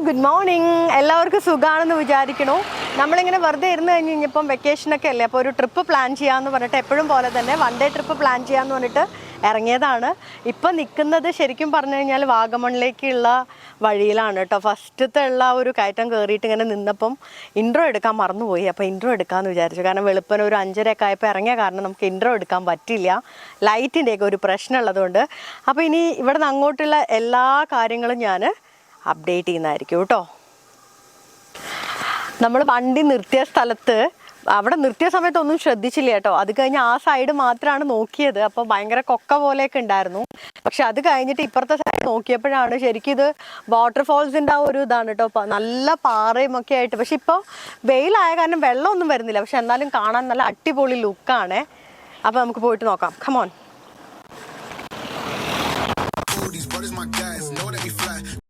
Good morning. എല്ലാവർക്കും സുഖമാണെന്ന് വിചാരിക്കണു. നമ്മളിങ്ങനെ വെറുതെ ഇരുന്ന് കഴിഞ്ഞ് കഴിഞ്ഞപ്പം വെക്കേഷനൊക്കെ അല്ലേ, അപ്പോൾ ഒരു ട്രിപ്പ് പ്ലാൻ ചെയ്യാമെന്ന് പറഞ്ഞിട്ട് എപ്പോഴും പോലെ തന്നെ 1 ഡേ ട്രിപ്പ് പ്ലാൻ ചെയ്യാമെന്ന് പറഞ്ഞിട്ട് ഇറങ്ങിയതാണ്. ഇപ്പം നിൽക്കുന്നത് ശരിക്കും പറഞ്ഞു കഴിഞ്ഞാൽ വാഗമണിലേക്കുള്ള വഴിയിലാണ് കേട്ടോ. ഫസ്റ്റത്തെ ഉള്ള ഒരു കയറ്റം കയറിയിട്ട് ഇങ്ങനെ നിന്നപ്പം ഇൻട്രോ എടുക്കാൻ മറന്നുപോയി. അപ്പോൾ ഇൻട്രോ എടുക്കാമെന്ന് വിചാരിച്ചു. കാരണം വെളുപ്പന ഒരു 5:30 ആയപ്പോൾ ഇറങ്ങിയ കാരണം നമുക്ക് ഇൻട്രോ എടുക്കാൻ പറ്റില്ല, ലൈറ്റിൻ്റെയൊക്കെ ഒരു പ്രശ്നം ഉള്ളതുകൊണ്ട്. അപ്പോൾ ഇനി ഇവിടെ നിന്ന് അങ്ങോട്ടുള്ള എല്ലാ കാര്യങ്ങളും ഞാൻ അപ്ഡേറ്റ് ചെയ്യുന്നതായിരിക്കും കേട്ടോ. നമ്മൾ വണ്ടി നിർത്തിയ സ്ഥലത്ത് അവിടെ നിർത്തിയ സമയത്തൊന്നും ശ്രദ്ധിച്ചില്ല കേട്ടോ. അത് കഴിഞ്ഞ് ആ സൈഡ് മാത്രമാണ് നോക്കിയത്. അപ്പോൾ ഭയങ്കര കൊക്ക പോലെയൊക്കെ ഉണ്ടായിരുന്നു. പക്ഷെ അത് കഴിഞ്ഞിട്ട് ഇപ്പുറത്തെ സൈഡ് നോക്കിയപ്പോഴാണ് ശരിക്കും ഇത് വാട്ടർഫോൾസിൻ്റെ ആ ഒരു ഇതാണ് കേട്ടോ. നല്ല പാറയും ഒക്കെ ആയിട്ട്. പക്ഷെ ഇപ്പോൾ വെയിലായ കാരണം വെള്ളമൊന്നും വരുന്നില്ല. പക്ഷെ എന്നാലും കാണാൻ നല്ല അടിപൊളി ലുക്കാണ്. അപ്പോൾ നമുക്ക് പോയിട്ട് നോക്കാം. കമോൺ.